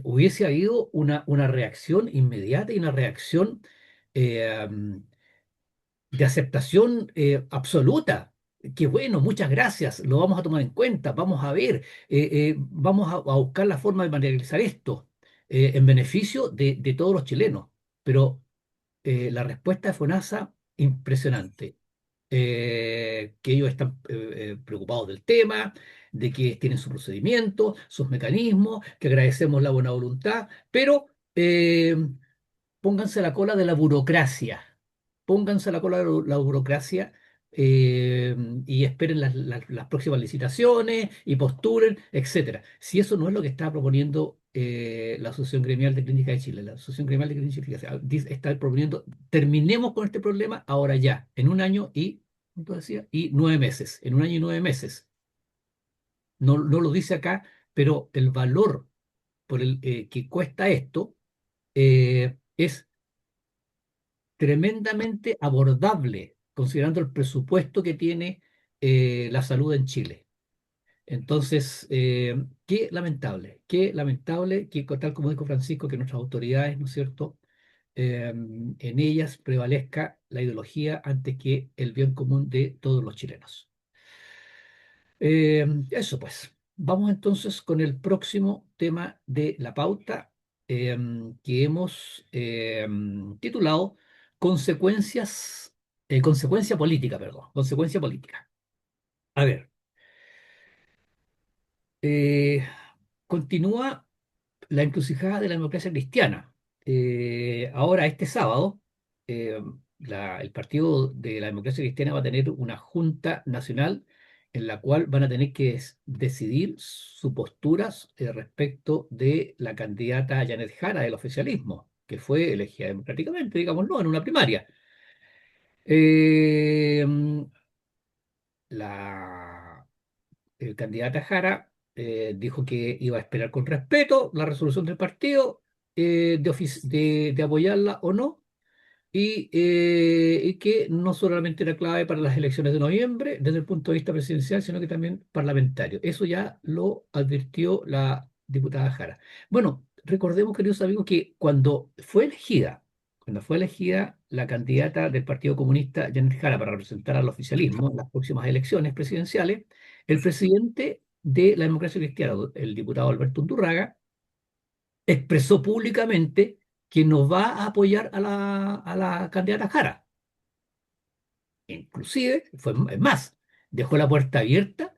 hubiese habido una reacción inmediata y una reacción de aceptación absoluta. Que bueno, muchas gracias, lo vamos a tomar en cuenta, vamos a ver, vamos a buscar la forma de materializar esto en beneficio de todos los chilenos. Pero la respuesta de FONASA, impresionante. Que ellos están preocupados del tema, de que tienen su procedimiento, sus mecanismos, que agradecemos la buena voluntad, pero pónganse a la cola de la burocracia, pónganse a la cola de la burocracia eh, y esperen las próximas licitaciones y postulen, etcétera. Si eso no es lo que está proponiendo la Asociación Gremial de Clínica de Chile, la Asociación Gremial de Clínica está proponiendo, terminemos con este problema ahora ya, en un año y, ¿cuánto decía? Y 9 meses, en un año y 9 meses. No lo dice acá, pero el valor por el que cuesta esto es tremendamente abordable, considerando el presupuesto que tiene la salud en Chile. Entonces, qué lamentable que, tal como dijo Francisco, que nuestras autoridades, ¿no es cierto?, en ellas prevalezca la ideología antes que el bien común de todos los chilenos. Eso pues, vamos entonces con el próximo tema de la pauta que hemos titulado consecuencia política, perdón, consecuencia política. A ver, eh, continúa la encrucijada de la democracia cristiana. Ahora, este sábado, eh, el Partido de la Democracia Cristiana va a tener una junta nacional en la cual van a tener que decidir sus posturas respecto de la candidata Janet Jara del oficialismo, que fue elegida democráticamente, digámoslo, en una primaria. Eh, la candidata Jara dijo que iba a esperar con respeto la resolución del partido de apoyarla o no, y que no solamente era clave para las elecciones de noviembre desde el punto de vista presidencial, sino que también parlamentario. Eso ya lo advirtió la diputada Jara. Bueno, recordemos, queridos amigos, que cuando fue elegida la candidata del Partido Comunista, Janet Jara, para representar al oficialismo en las próximas elecciones presidenciales, el presidente de la democracia cristiana, el diputado Alberto Undurraga, expresó públicamente que no va a apoyar a la candidata Jara. Inclusive, es más, dejó la puerta abierta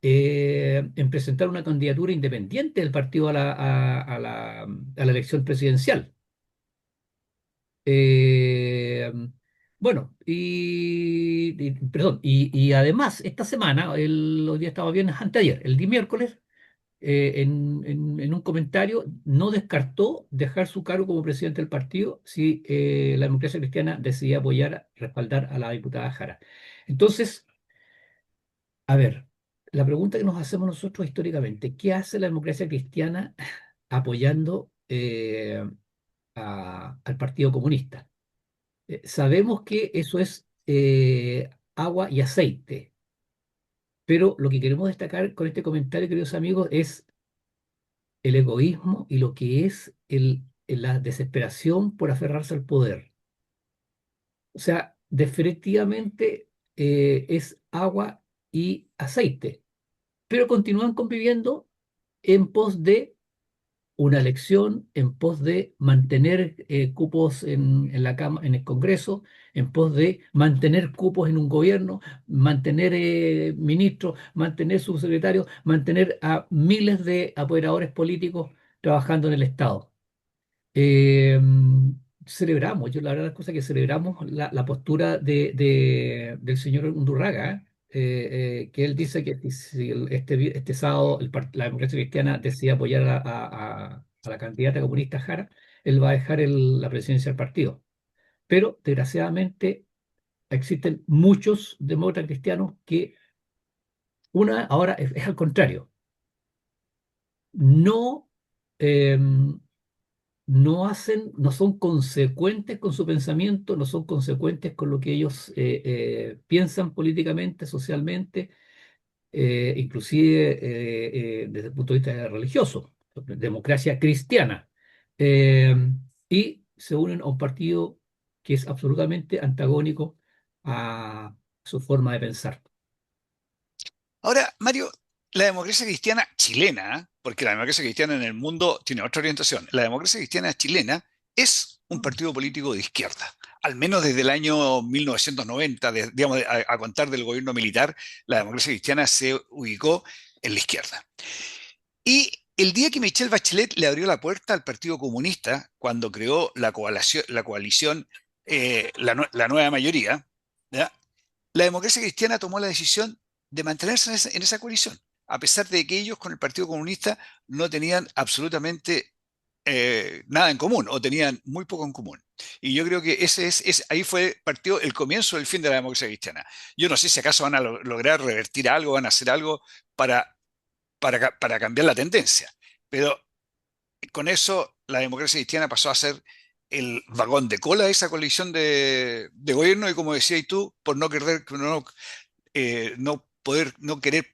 en presentar una candidatura independiente del partido a la elección presidencial. Eh, bueno, perdón, y además, esta semana, los días estaba bien, anteayer, el día miércoles, en un comentario, no descartó dejar su cargo como presidente del partido si la democracia cristiana decidía apoyar, respaldar a la diputada Jara. Entonces, a ver, la pregunta que nos hacemos nosotros históricamente, ¿qué hace la democracia cristiana apoyando al Partido Comunista? Sabemos que eso es agua y aceite, pero lo que queremos destacar con este comentario, queridos amigos, es el egoísmo y lo que es la desesperación por aferrarse al poder. O sea, definitivamente es agua y aceite, pero continúan conviviendo en pos de una elección, en pos de mantener cupos en el Congreso, en pos de mantener cupos en un gobierno, mantener ministros, mantener subsecretarios, mantener a miles de apoderadores políticos trabajando en el Estado. Eh, Celebramos, yo la verdad es cosa que celebramos la postura del señor Undurraga, que él dice que si este sábado la democracia cristiana decide apoyar a la candidata comunista Jara, él va a dejar la presidencia del partido. Pero desgraciadamente existen muchos demócratas cristianos que ahora es al contrario, no... em, no son consecuentes con su pensamiento, no son consecuentes con lo que ellos piensan políticamente, socialmente, inclusive desde el punto de vista religioso, democracia cristiana, eh, y se unen a un partido que es absolutamente antagónico a su forma de pensar. Ahora, Mario, la democracia cristiana chilena, ¿eh? Porque la democracia cristiana en el mundo tiene otra orientación, la democracia cristiana chilena es un partido político de izquierda. Al menos desde el año 1990, digamos, a contar del gobierno militar, la democracia cristiana se ubicó en la izquierda. Y el día que Michelle Bachelet le abrió la puerta al Partido Comunista, cuando creó la coalición, la nueva mayoría, ¿ya? La democracia cristiana tomó la decisión de mantenerse en esa coalición, a pesar de que ellos con el Partido Comunista no tenían absolutamente nada en común o tenían muy poco en común. Y yo creo que ahí partió el comienzo del fin de la democracia cristiana. Yo no sé si acaso van a lograr revertir algo, van a hacer algo para, para cambiar la tendencia, pero con eso la democracia cristiana pasó a ser el vagón de cola de esa coalición de gobierno y como decías tú, por no querer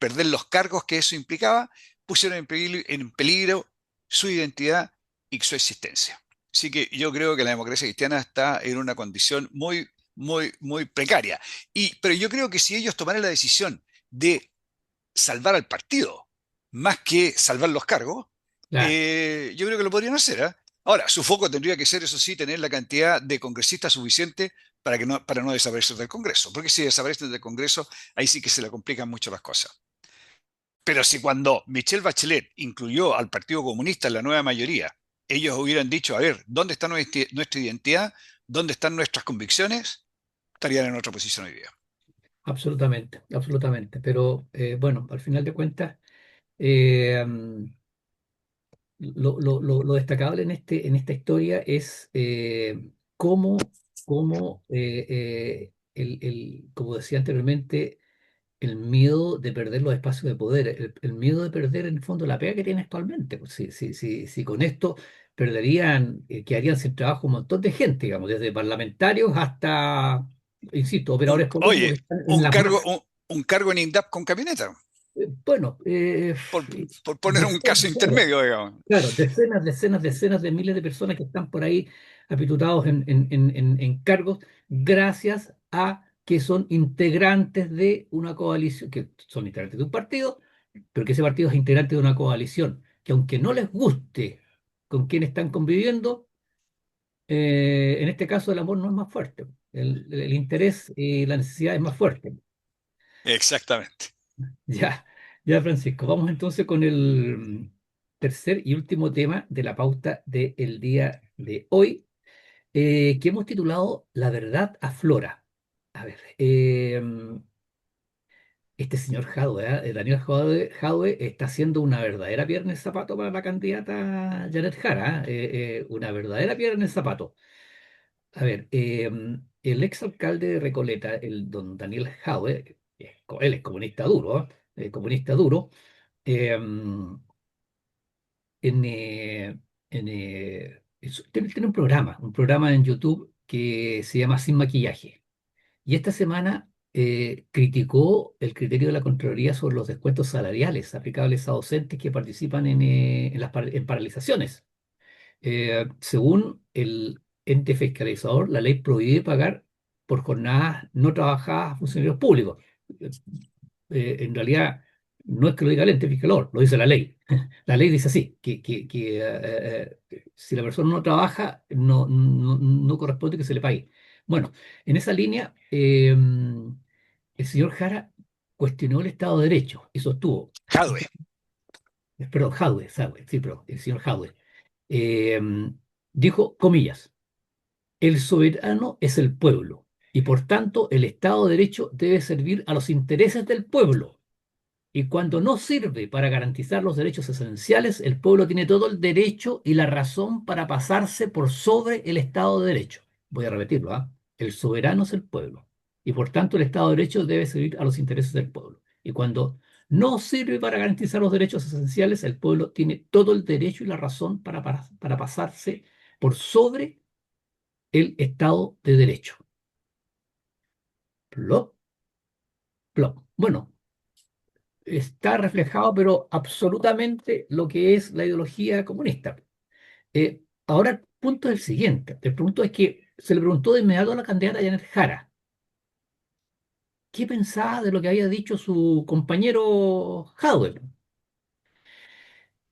perder los cargos que eso implicaba, pusieron en peligro su identidad y su existencia. Así que yo creo que la democracia cristiana está en una condición muy, muy, muy precaria. Pero yo creo que si ellos tomaran la decisión de salvar al partido, más que salvar los cargos, Claro. yo creo que lo podrían hacer, ¿eh? Ahora, su foco tendría que ser, eso sí, tener la cantidad de congresistas suficiente para no desaparecer del Congreso, porque si desaparecen del Congreso, ahí sí que se le complican mucho las cosas. Pero si cuando Michelle Bachelet incluyó al Partido Comunista en la nueva mayoría, ellos hubieran dicho, a ver, ¿dónde está nuestra identidad? ¿Dónde están nuestras convicciones? Estarían en otra posición hoy día. Absolutamente, absolutamente. Pero bueno, al final de cuentas, eh, lo destacable en esta historia es como decía anteriormente, el miedo de perder los espacios de poder, el miedo de perder en el fondo la pega que tiene actualmente. Pues si con esto perderían, quedarían sin trabajo un montón de gente, digamos, desde parlamentarios hasta, insisto, operadores políticos que Oye, están en las más, un cargo en INDAP con camioneta, bueno, por, por poner un caso decenas, claro, intermedio, digamos. claro, decenas de miles de personas que están por ahí apitutados en cargos gracias a que son integrantes de una coalición, que son integrantes de un partido, pero que ese partido es integrante de una coalición, que aunque no les guste con quién están conviviendo, En este caso el amor no es más fuerte. El interés y la necesidad es más fuerte. Exactamente. Ya, ya, Francisco. Vamos entonces con el tercer y último tema de la pauta del día de hoy, que hemos titulado La verdad aflora. A ver, este señor Jadwe, Daniel Jadwe, está haciendo una verdadera pierna en el zapato para la candidata Janet Jara, una verdadera pierna en el zapato. A ver, el exalcalde de Recoleta, el don Daniel Jadwe, él es comunista duro, comunista duro, eh, en, tiene un programa en YouTube que se llama Sin Maquillaje. Y esta semana criticó el criterio de la Contraloría sobre los descuentos salariales aplicables a docentes que participan en paralizaciones. Según el ente fiscalizador, la ley prohíbe pagar por jornadas no trabajadas a funcionarios públicos. Eh, en realidad, no es que lo diga el ente fiscalizador, lo dice la ley. La ley dice así, que si la persona no trabaja, no corresponde que se le pague. Bueno, en esa línea, el señor Jara cuestionó el Estado de Derecho y sostuvo, Jadwe. perdón, Jadwe, sí, pero el señor Jadwe, eh, dijo, comillas, el soberano es el pueblo y por tanto el Estado de Derecho debe servir a los intereses del pueblo. Y cuando no sirve para garantizar los derechos esenciales, el pueblo tiene todo el derecho y la razón para pasarse por sobre el Estado de Derecho. Voy a repetirlo, ¿ah? El soberano es el pueblo y por tanto el Estado de Derecho debe servir a los intereses del pueblo. Y cuando no sirve para garantizar los derechos esenciales, el pueblo tiene todo el derecho y la razón para pasarse por sobre el Estado de Derecho. Plop, plop. Bueno, está reflejado, pero absolutamente lo que es la ideología comunista. Ahora, el punto es el siguiente. El punto es que se le preguntó de inmediato a la candidata Janet Jara qué pensaba de lo que había dicho su compañero Jadwe.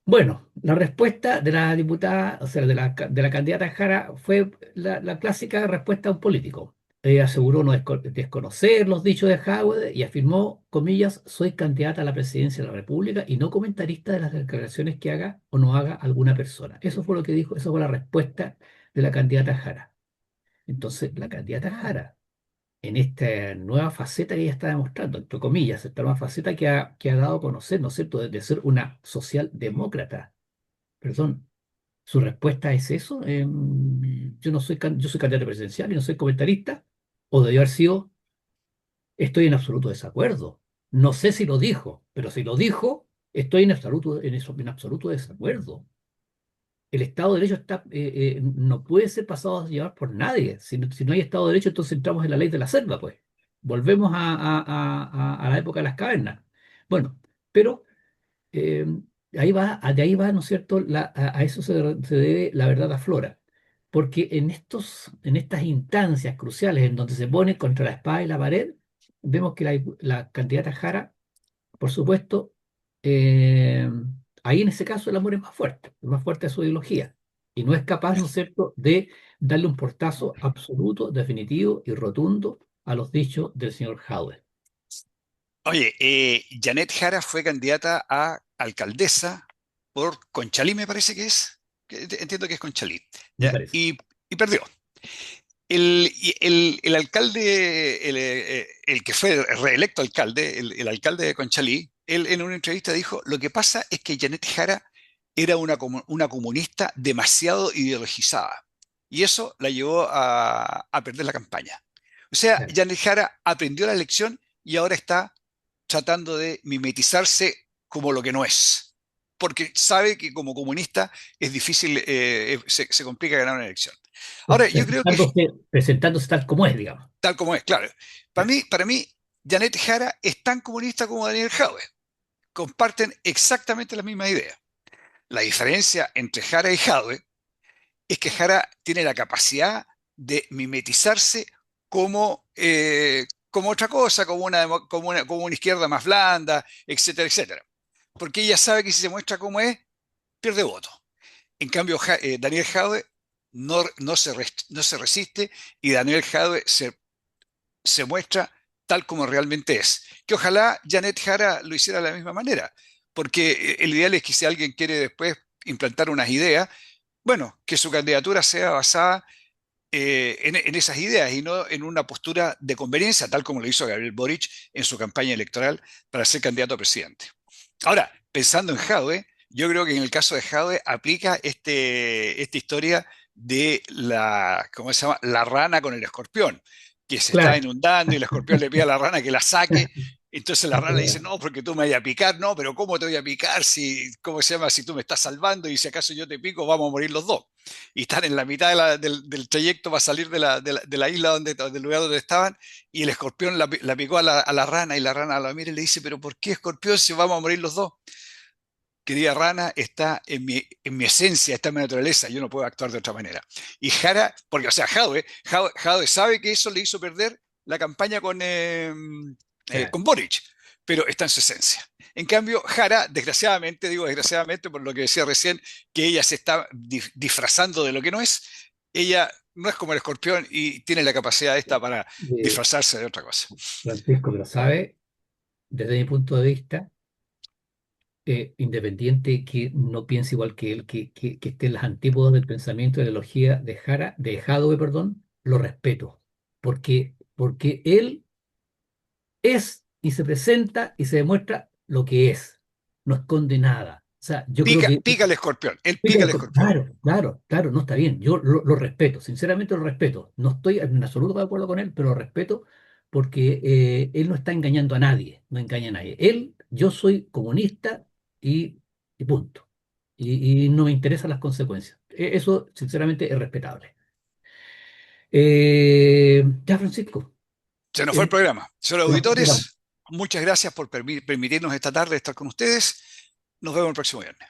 Bueno, la respuesta de la diputada, o sea, de la candidata Jara fue la clásica respuesta a un político. Ella aseguró no desconocer los dichos de Howard y afirmó, comillas, soy candidata a la presidencia de la República y no comentarista de las declaraciones que haga o no haga alguna persona. Eso fue lo que dijo, eso fue la respuesta de la candidata Jara. Entonces, la candidata Jara, en esta nueva faceta que ella está demostrando, entre comillas, esta nueva faceta que ha dado a conocer, ¿no es cierto?, de ser una socialdemócrata. Perdón, ¿su respuesta es eso? Yo no soy, yo soy candidato presidencial y no soy comentarista. ¿O debió haber sido, estoy en absoluto desacuerdo? No sé si lo dijo, pero si lo dijo, estoy en absoluto desacuerdo. El Estado de Derecho no puede ser pasado a llevar por nadie. Si no hay Estado de Derecho, entonces entramos en la ley de la selva, pues. Volvemos a la época de las cavernas. Bueno, pero eh, de ahí va, ¿no es cierto? A eso se debe la verdad aflora. Porque en estas instancias cruciales en donde se pone contra la espada y la pared, vemos que la candidata Jara, por supuesto, eh, ahí en ese caso el amor es más fuerte de su ideología. Y no es capaz, ¿no es cierto?, de darle un portazo absoluto, definitivo y rotundo a los dichos del señor Howard, Oye, Janet Jara fue candidata a alcaldesa por Conchalí, me parece que es. Entiendo que es Conchalí. me ¿Ya? parece. Y perdió. El alcalde, el que fue reelecto alcalde, el alcalde de Conchalí, él en una entrevista dijo, lo que pasa es que Janet Jara era una comunista demasiado ideologizada. Y eso la llevó a perder la campaña. O sea, Claro. Janet Jara aprendió la lección y ahora está tratando de mimetizarse como lo que no es. Porque sabe que como comunista es difícil, se complica ganar una elección. Ahora, yo creo que Presentándose tal como es, digamos. tal como es, claro. Para mí, Janet Jara es tan comunista como Daniel Jadwe. Comparten exactamente la misma idea. La diferencia entre Jara y Jadwe es que Jara tiene la capacidad de mimetizarse como otra cosa, como una izquierda más blanda, etcétera, etcétera. Porque ella sabe que si se muestra como es, pierde voto. En cambio, Daniel Jadwe no se resiste y Daniel Jadwe se muestra tal como realmente es. Que ojalá Janet Jara lo hiciera de la misma manera, porque el ideal es que si alguien quiere después implantar unas ideas, bueno, que su candidatura sea basada en esas ideas y no en una postura de conveniencia, tal como lo hizo Gabriel Boric en su campaña electoral para ser candidato a presidente. Ahora, pensando en Jadwe, yo creo que en el caso de Jadwe aplica esta historia de ¿cómo se llama? La rana con el escorpión, que se está Claro. inundando y el escorpión le pide a la rana que la saque. Entonces la rana le dice, no, porque tú me vayas a picar. No, pero ¿cómo te voy a picar si, ¿cómo se llama? Si tú me estás salvando y si acaso yo te pico, vamos a morir los dos. Y están en la mitad del trayecto para salir de la isla, del lugar donde estaban, y el escorpión la picó a la rana, y la rana la mira y le dice, pero ¿por qué, escorpión, si vamos a morir los dos? Querida rana, está en mi esencia, está en mi naturaleza, yo no puedo actuar de otra manera. Y Jara, porque, o sea, Jadwe sabe que eso le hizo perder la campaña con Boric, pero está en su esencia. En cambio, Jara, desgraciadamente, digo desgraciadamente por lo que decía recién, que ella se está disfrazando de lo que no es, ella no es como el escorpión y tiene la capacidad esta para disfrazarse de otra cosa. Francisco, pero sabe, desde mi punto de vista, independiente que no piense igual que él, que esté en las antípodas del pensamiento y de la ideología de Jadwe, perdón, lo respeto, porque él es y se presenta y se demuestra lo que es, no esconde nada. O sea, yo creo que Pica el escorpión, él pica el escorpión. claro, no está bien. Yo lo respeto, sinceramente lo respeto. No estoy en absoluto de acuerdo con él, pero lo respeto porque él no está engañando a nadie, no engaña a nadie. Yo soy comunista y punto. Y no me interesan las consecuencias. Eso, sinceramente, es respetable. Ya, Francisco. Se nos fue el eh, programa. Señores se nos fue el programa. auditores, muchas gracias por permitirnos esta tarde estar con ustedes. Nos vemos el próximo viernes.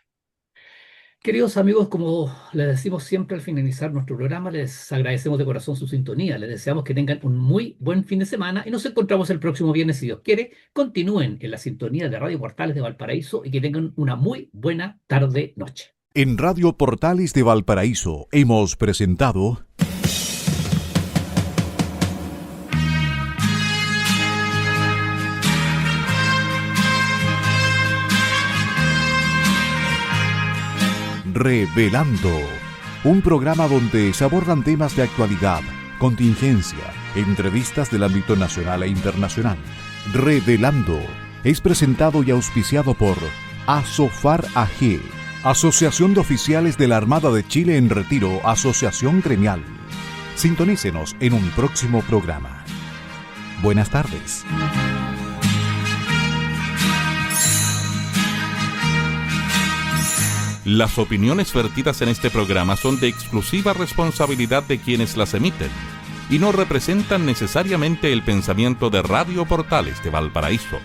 Queridos amigos, como les decimos siempre al finalizar nuestro programa, les agradecemos de corazón su sintonía. Les deseamos que tengan un muy buen fin de semana y nos encontramos el próximo viernes, si Dios quiere. Continúen en la sintonía de Radio Portales de Valparaíso y que tengan una muy buena tarde-noche. En Radio Portales de Valparaíso hemos presentado Revelando, un programa donde se abordan temas de actualidad, contingencia, entrevistas del ámbito nacional e internacional. Revelando es presentado y auspiciado por Asofar AG, Asociación de Oficiales de la Armada de Chile en Retiro, Asociación Gremial. Sintonícenos en un próximo programa. Buenas tardes. Las opiniones vertidas en este programa son de exclusiva responsabilidad de quienes las emiten y no representan necesariamente el pensamiento de Radio Portales de Valparaíso,